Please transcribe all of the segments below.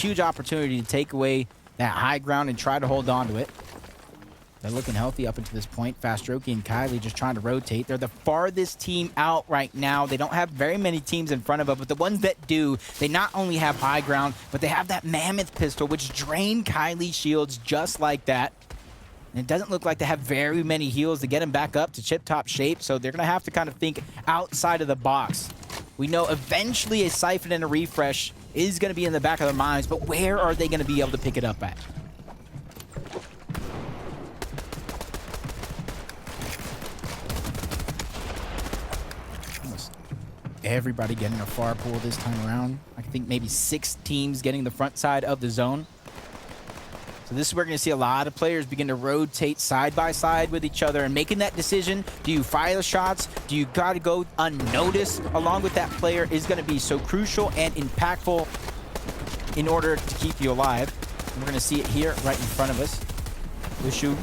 huge opportunity to take away that high ground and try to hold on to it. They're looking healthy up until this point. Fastroki and Kylie just trying to rotate. They're the farthest team out right now. They don't have very many teams in front of them, but the ones that do, they not only have high ground, but they have that mammoth pistol, which drained Kylie's shields just like that. And it doesn't look like they have very many heals to get him back up to chip-top shape, so they're going to have to kind of think outside of the box. We know eventually a Siphon and a refresh is going to be in the back of their minds, but where are they going to be able to pick it up at? Almost everybody getting a far pool this time around. I think maybe 6 teams getting the front side of the zone. So this is where we're going to see a lot of players begin to rotate side by side with each other and making that decision. Do you fire the shots? Do you got to go unnoticed along with that player is going to be so crucial and impactful in order to keep you alive. And we're going to see it here right in front of us. Wishu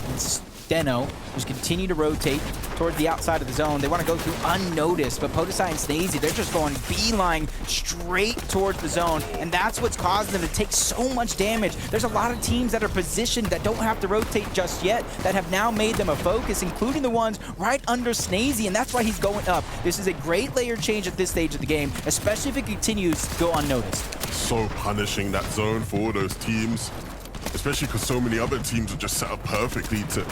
and Steno just continue to rotate towards the outside of the zone. They want to go through unnoticed, but Podesai and Snazy, they're just going beeline straight towards the zone, and that's what's causing them to take so much damage. There's a lot of teams that are positioned that don't have to rotate just yet that have now made them a focus, including the ones right under Snazy, and that's why he's going up. This is a great layer change at this stage of the game, especially if it continues to go unnoticed. So punishing that zone for all those teams, especially because so many other teams are just set up perfectly to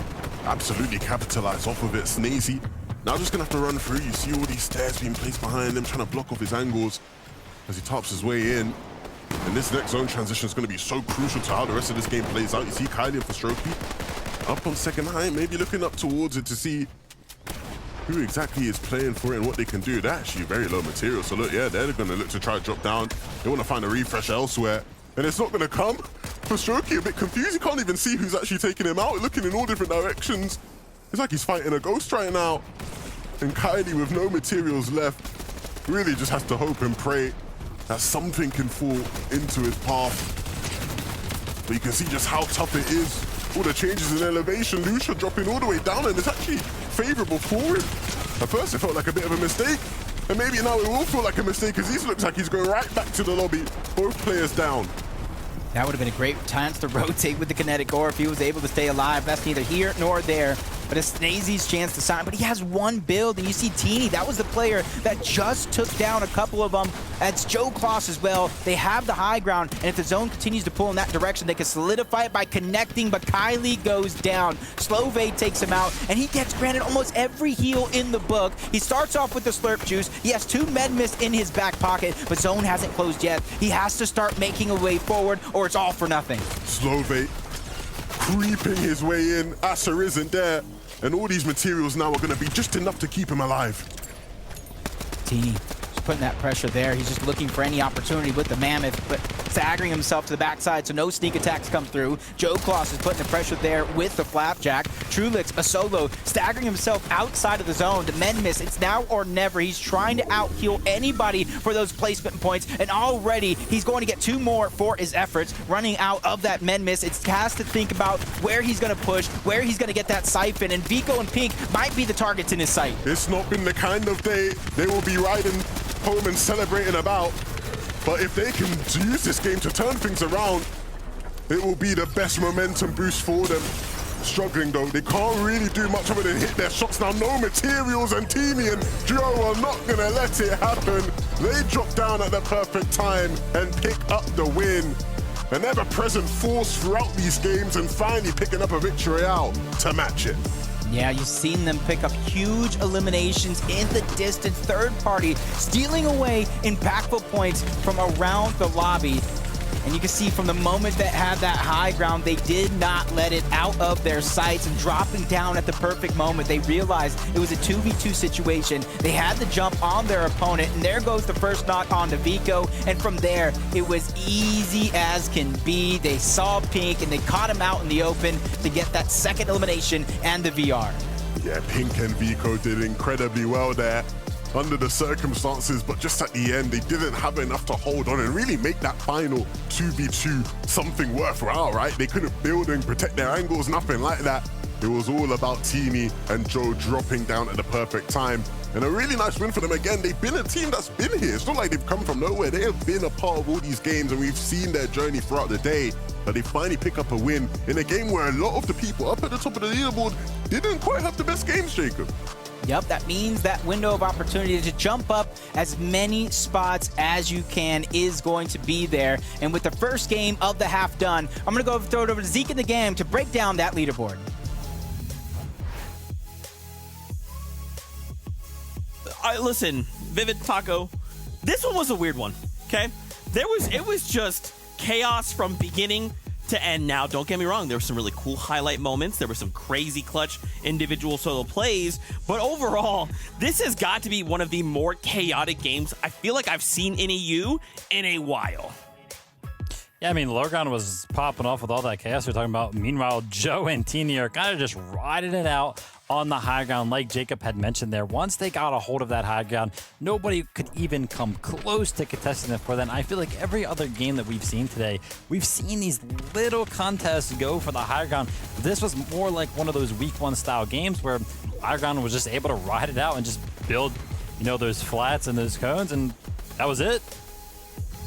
absolutely capitalize off of it. Snazy now just gonna have to run through. You see all these stairs being placed behind him, trying to block off his angles as he tops his way in. And this next zone transition is going to be so crucial to how the rest of this game plays out. You see Kylie and Fastroki up on second height, maybe looking up towards it to see who exactly is playing for it and what they can do. They're actually very low material. So look, yeah, they're going to look to try to drop down. They want to find a refresh elsewhere. And it's not going to come. Fastroki a bit confused. He can't even see who's actually taking him out. Looking in all different directions. It's like he's fighting a ghost right now. And Kylie, with no materials left, really just has to hope and pray that something can fall into his path. But you can see just how tough it is. All the changes in elevation. Lucia dropping all the way down, and it's actually favorable for him. At first, it felt like a bit of a mistake. And maybe now it will feel like a mistake, because he looks like he's going right back to the lobby. Both players down. That would have been a great chance to rotate with the kinetic ore if he was able to stay alive. That's neither here nor there. But it's Snazy's chance to sign. But he has one build, and you see Teeny, that was the player that just took down a couple of them. That's Joe Kloss as well. They have the high ground, and if the zone continues to pull in that direction, they can solidify it by connecting, but Kylie goes down. Slove takes him out, and he gets granted almost every heal in the book. He starts off with the Slurp Juice. He has 2 med mist in his back pocket, but zone hasn't closed yet. He has to start making a way forward, or it's all for nothing. Slove creeping his way in. Asher isn't there. And all these materials now are going to be just enough to keep him alive. Teeny just putting that pressure there. He's just looking for any opportunity with the Mammoth, but staggering himself to the backside so no sneak attacks come through. Joe Kloss is putting the pressure there with the Flapjack. Trulix, a solo, staggering himself outside of the zone. The Menmis, it's now or never. He's trying to out-heal anybody for those placement points, and already he's going to get 2 more for his efforts. Running out of that Menmis, it's has to think about where he's going to push, where he's going to get that Siphon, and Vico and Pink might be the targets in his sight. It's not been the kind of day they will be riding home and celebrating about. But if they can use this game to turn things around, it will be the best momentum boost for them. Struggling though, they can't really do much other than hit their shots now. No materials, and Teeny and Joe are not gonna let it happen. They drop down at the perfect time and pick up the win. An ever-present force throughout these games, and finally picking up a victory out to match it. Yeah, you've seen them pick up huge eliminations in the distance. Third party stealing away impactful points from around the lobby. And you can see from the moment that had that high ground, they did not let it out of their sights, and dropping down at the perfect moment. They realized it was a 2v2 situation. They had the jump on their opponent, and there goes the first knock on to Vico. And from there, it was easy as can be. They saw Pink, and they caught him out in the open to get that second elimination and the VR. Yeah, Pink and Vico did incredibly well there under the circumstances, but just at the end, they didn't have enough to hold on and really make that final 2v2 something worthwhile, right? They couldn't build and protect their angles, nothing like that. it was all about Teeny and Joe dropping down at the perfect time. And a really nice win for them. Again, they've been a team that's been here. It's not like they've come from nowhere. They have been a part of all these games, and we've seen their journey throughout the day. But they finally pick up a win in a game where a lot of the people up at the top of the leaderboard didn't quite have the best games, Jacob. Yep, that means that window of opportunity to jump up as many spots as you can is going to be there. And with the first game of the half done, I'm going to go throw it over to Zeke and the game to break down that leaderboard. Listen, Vivid Taco, this one was a weird one, okay? It was just chaos from beginning to end. Now, don't get me wrong, there were some really cool highlight moments. There were some crazy clutch individual solo plays. But overall, this has got to be one of the more chaotic games I feel like I've seen in EU in a while. Yeah, I mean, Lurgon was popping off with all that chaos we're talking about. Meanwhile, Joe and Teeny are kind of just riding it out on the high ground, like Jacob had mentioned there. Once they got a hold of that high ground, nobody could even come close to contesting it for them. I feel like every other game that we've seen today, we've seen these little contests go for the high ground. This was more like one of those week one style games where high ground was just able to ride it out and just build, those flats and those cones, and that was it.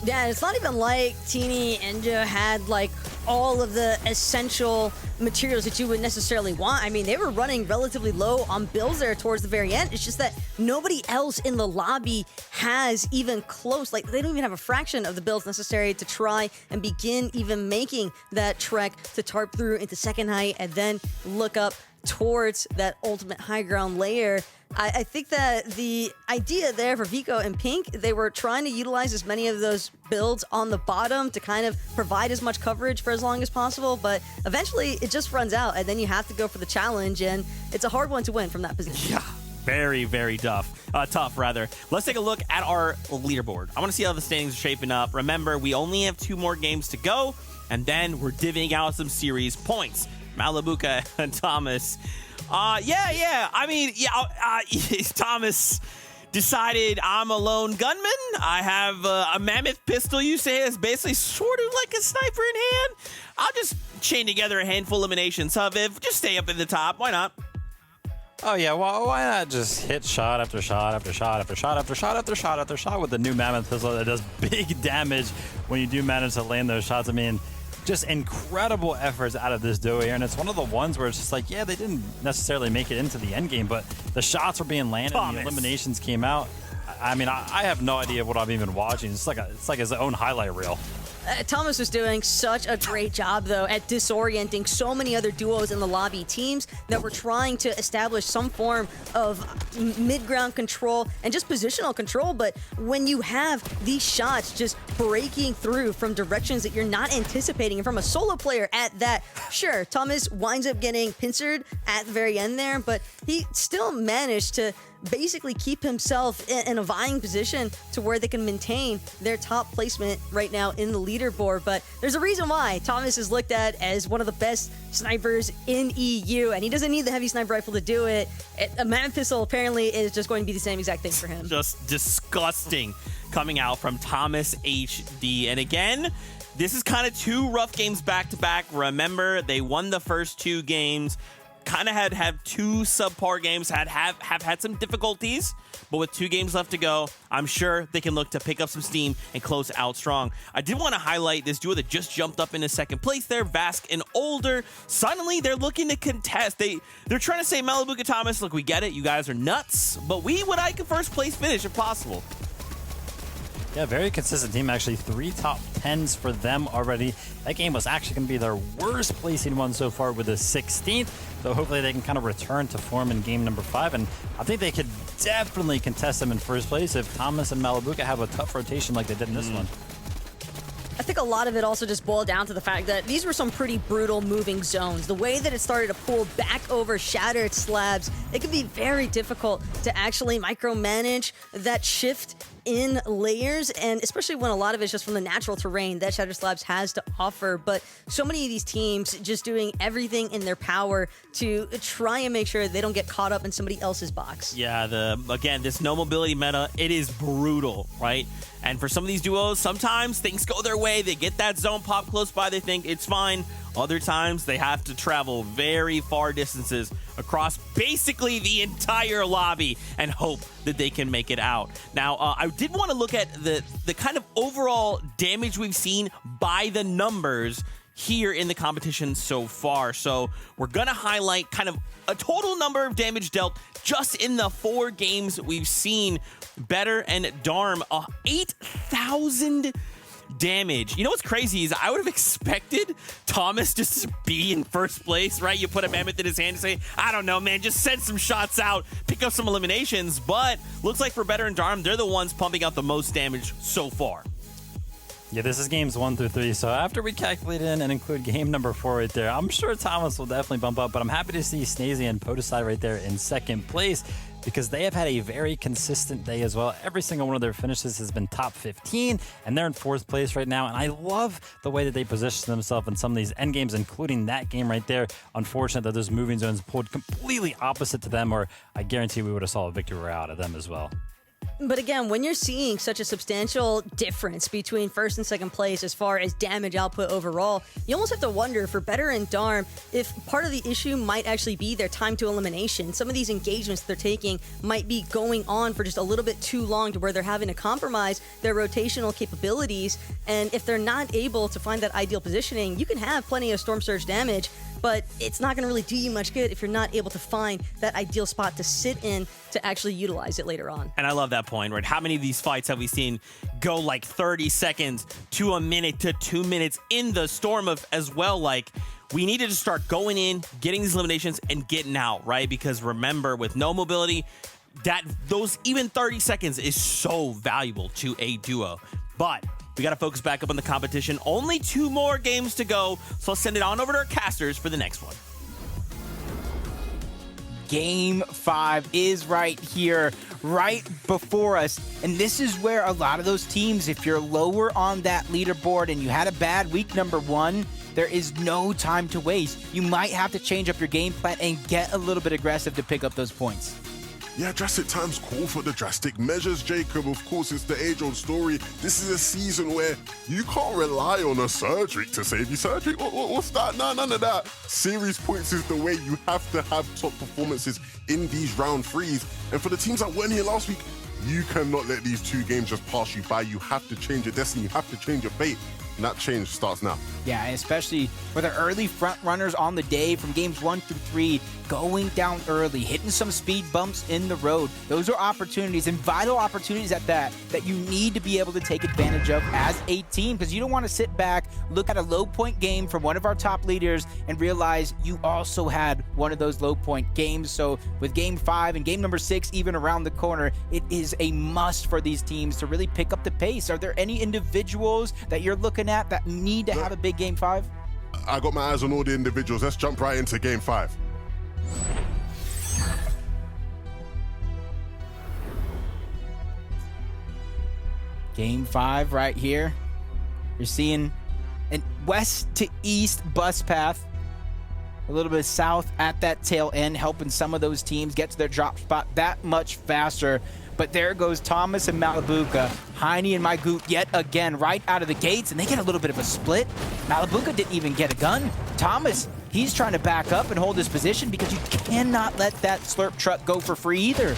Yeah, it's not even like Teeny and Joe had like all of the essential materials that you would necessarily want. I mean, they were running relatively low on builds there towards the very end. It's just that nobody else in the lobby has even close, like they don't even have a fraction of the builds necessary to try and begin even making that trek to tarp through into second height and then look up towards that ultimate high ground layer. I think that the idea there for Vico and Pink, they were trying to utilize as many of those builds on the bottom to kind of provide as much coverage for as long as possible, but eventually it just runs out and then you have to go for the challenge, and it's a hard one to win from that position. Yeah, very, very tough. Let's take a look at our leaderboard. I want to see how the standings are shaping up. Remember, we only have 2 more games to go, and then we're divvying out some series points. Malabuka and Thomas. Thomas decided I'm a lone gunman. I have a mammoth pistol, you say, is basically sort of like a sniper in hand. I'll just chain together a handful of eliminations of it. Just stay up at the top. Why not? Oh yeah, well, why not just hit shot after shot after shot after shot after shot after shot after shot with the new mammoth pistol that does big damage when you do manage to land those shots. I mean, just incredible efforts out of this duo here, and it's one of the ones where it's just like, yeah, they didn't necessarily make it into the end game, but the shots were being landed and the eliminations came out. I mean, I have no idea what I'm even watching. It's like his own highlight reel. Thomas was doing such a great job, though, at disorienting so many other duos in the lobby, teams that were trying to establish some form of mid-ground control and just positional control. But when you have these shots just breaking through from directions that you're not anticipating, and from a solo player at that, sure, Thomas winds up getting pincered at the very end there, but he still managed to basically keep himself in a vying position to where they can maintain their top placement right now in the leaderboard. But there's a reason why Thomas is looked at as one of the best snipers in EU, and he doesn't need the heavy sniper rifle to do it. A mammoth pistol apparently is just going to be the same exact thing for him. Just disgusting coming out from Thomas HD. And again, this is kind of 2 rough games back to back. Remember, they won the first 2 games. Kind of have 2 subpar games, have had some difficulties, but with 2 games left to go, I'm sure they can look to pick up some steam and close out strong. I did want to highlight this duo that just jumped up into second place there, Vask and Older. Suddenly, they're looking to contest. They're trying to say, Malabuka Thomas, look, we get it, you guys are nuts, but we would like a first place finish if possible. Yeah, very consistent team, actually. 3 top 10s for them already. That game was actually going to be their worst placing one so far with the 16th. So hopefully they can kind of return to form in game number 5. And I think they could definitely contest them in first place if Thomas and Malabuka have a tough rotation like they did in this one. I think a lot of it also just boiled down to the fact that these were some pretty brutal moving zones. The way that it started to pull back over shattered slabs, it can be very difficult to actually micromanage that shift in layers, and especially when a lot of it's just from the natural terrain that Shattered Slabs has to offer. But so many of these teams just doing everything in their power to try and make sure they don't get caught up in somebody else's box. Yeah, again, this no mobility meta, it is brutal, right? And for some of these duos, sometimes things go their way. They get that zone pop close by. They think it's fine. Other times, they have to travel very far distances across basically the entire lobby and hope that they can make it out. Now, I did want to look at the kind of overall damage we've seen by the numbers here in the competition so far. So we're going to highlight kind of a total number of damage dealt just in the 4 games we've seen. Better and Darm, 8,000 damage. You know what's crazy is I would have expected Thomas just to be in first place, right? You put a mammoth in his hand and say, I don't know, man, just send some shots out, pick up some eliminations. But looks like for Better and Darm, they're the ones pumping out the most damage so far. Yeah, this is games 1 through 3. So after we calculate in and include game number 4 right there, I'm sure Thomas will definitely bump up. But I'm happy to see Snazy and Podeside right there in second place, because they have had a very consistent day as well. Every single one of their finishes has been top 15, and they're in 4th place right now. And I love the way that they position themselves in some of these end games, including that game right there. Unfortunate that those moving zones pulled completely opposite to them, or I guarantee we would have saw a victory route out of them as well. But again, when you're seeing such a substantial difference between first and second place as far as damage output overall, you almost have to wonder for Better and Darm if part of the issue might actually be their time to elimination. Some of these engagements they're taking might be going on for just a little bit too long to where they're having to compromise their rotational capabilities. And if they're not able to find that ideal positioning, you can have plenty of Storm Surge damage, but it's not going to really do you much good if you're not able to find that ideal spot to sit in to actually utilize it later on. And I love that point, right? How many of these fights have we seen go like 30 seconds to a minute to 2 minutes in the Storm of as well? Like, we needed to start going in, getting these eliminations, and getting out, right? Because remember, with no mobility, those even 30 seconds is so valuable to a duo. But we got to focus back up on the competition. Only 2 more games to go, so let's send it on over to our casters for the next one. Game 5 is right here, right before us. And this is where a lot of those teams, if you're lower on that leaderboard and you had a bad week number 1, there is no time to waste. You might have to change up your game plan and get a little bit aggressive to pick up those points. Yeah, drastic times call for the drastic measures, Jacob. Of course, it's the age-old story. This is a season where you can't rely on a surgery to save you. Surgery? What's that? No, none of that. Series points is the way. You have to have top performances in these round 3s. And for the teams that weren't here last week, you cannot let these 2 games just pass you by. You have to change your destiny. You have to change your fate. And that change starts now. Yeah, especially for the early front runners on the day from games 1 through 3, going down early, hitting some speed bumps in the road. Those are opportunities, and vital opportunities at that you need to be able to take advantage of as a team, because you don't want to sit back, look at a low point game from one of our top leaders and realize you also had one of those low point games. So with game 5 and game number 6 even around the corner, it is a must for these teams to really pick up the pace. Are there any individuals that you're looking at that need to have a big game 5? I got my eyes on all the individuals. Let's jump right into game 5. Game 5 right here. You're seeing an west to east bus path, a little bit south at that tail end, helping some of those teams get to their drop spot that much faster. But there goes Thomas and Malibuca, Heine and Mygoot yet again right out of the gates, and they get a little bit of a split. Malibuca didn't even get a gun. Thomas, he's trying to back up and hold his position because you cannot let that slurp truck go for free either.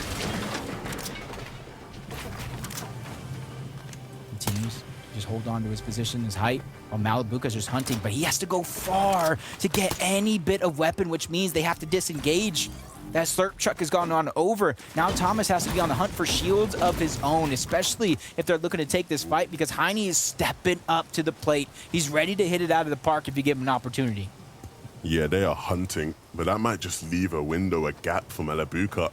Continues, just hold on to his position, his height, while Malibuca's just hunting, but he has to go far to get any bit of weapon, which means they have to disengage. That slurp truck has gone on over. Now Thomas has to be on the hunt for shields of his own, especially if they're looking to take this fight, because Heine is stepping up to the plate. He's ready to hit it out of the park if you give him an opportunity. Yeah, they are hunting, but that might just leave a window, a gap for Malibuca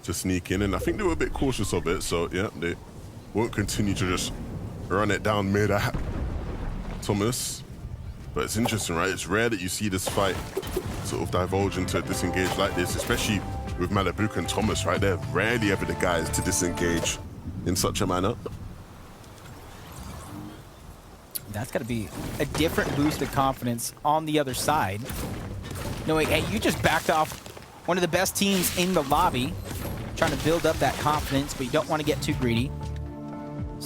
to sneak in. And I think they were a bit cautious of it, so yeah, they won't continue to just run it down mid at Thomas. But it's interesting, right? It's rare that you see this fight sort of divulge into a disengage like this, especially with Malibuca and Thomas, right? They're rarely ever the guys to disengage in such a manner. That's got to be a different boost of confidence on the other side. Knowing, hey, you just backed off one of the best teams in the lobby, trying to build up that confidence, but you don't want to get too greedy.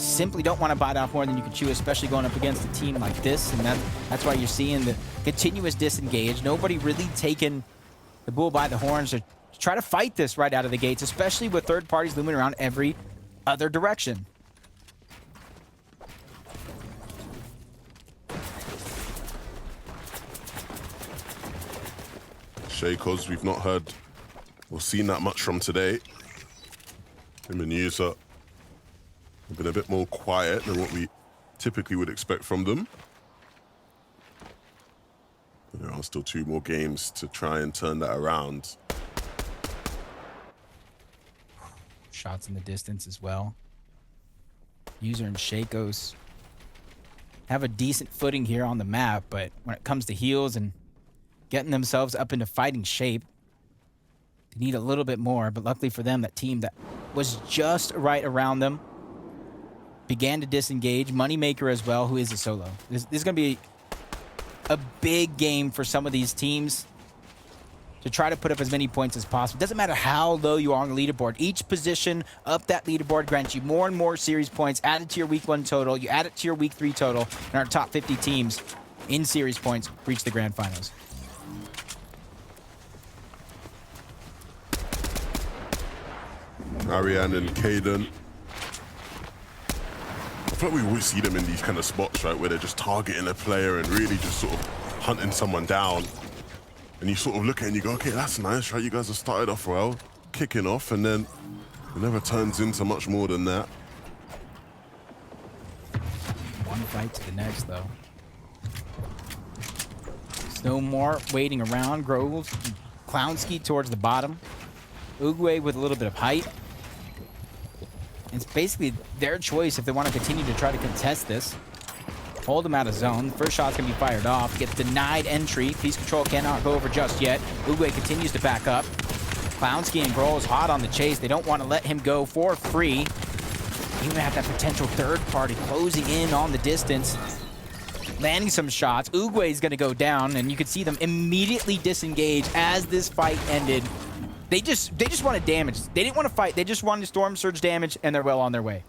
simply don't want to bite off more than you can chew, especially going up against a team like this. And that's why you're seeing the continuous disengage. Nobody really taking the bull by the horns to try to fight this right out of the gates, especially with third parties looming around every other direction. Shakos, we've not heard or seen that much from today. Him and Yusa have been a bit more quiet than what we typically would expect from them. There are still 2 more games to try and turn that around. Shots in the distance as well. User and Shakos have a decent footing here on the map, but when it comes to heals and getting themselves up into fighting shape, they need a little bit more. But luckily for them, that team that was just right around them began to disengage. Moneymaker as well, who is a solo. This is going to be a big game for some of these teams to try to put up as many points as possible. Doesn't matter how low you are on the leaderboard. Each position up that leaderboard grants you more and more series points added to your week 1 total. You add it to your week 3 total, and our top 50 teams in series points reach the grand finals. Ariane and Kaden. I feel like we always see them in these kind of spots, right, where they're just targeting a player and really just sort of hunting someone down. And you sort of look at it and you go, okay, that's nice, right? You guys have started off well, kicking off, and then it never turns into much more than that. One fight to the next, though. There's no more waiting around. Groves, Clownski towards the bottom. Uguay with a little bit of height. It's basically their choice if they want to continue to try to contest this. Hold them out of zone. First shot's going to be fired off. Gets denied entry. Piece control cannot go over just yet. Uguay continues to back up. Clownski and Grohl is hot on the chase. They don't want to let him go for free. Even have that potential third party closing in on the distance. Landing some shots. Uguay is going to go down, and you could see them immediately disengage as this fight ended. They just wanted damage. They didn't want to fight. They just wanted storm surge damage, and they're well on their way.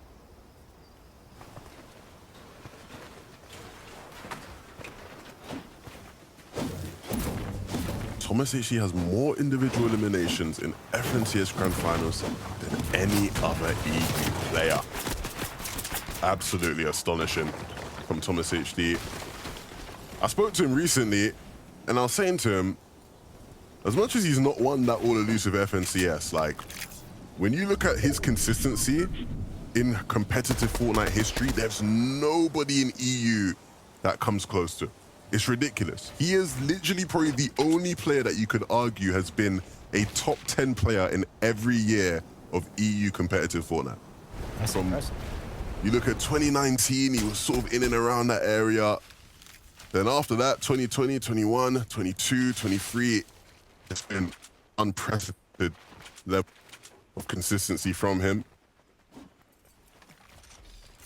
Thomas actually has more individual eliminations in FNCS Grand Finals than any other EU player. Absolutely astonishing from Thomas HD. I spoke to him recently, and I was saying to him, as much as he's not won that all-elusive FNCS, like, when you look at his consistency in competitive Fortnite history, there's nobody in EU that comes close to. It's ridiculous. He is literally probably the only player that you could argue has been a top 10 player in every year of EU competitive Fortnite. That's impressive. You look at 2019, he was sort of in and around that area. Then after that, 2020, 21, 22, 23, it's been unprecedented level of consistency from him.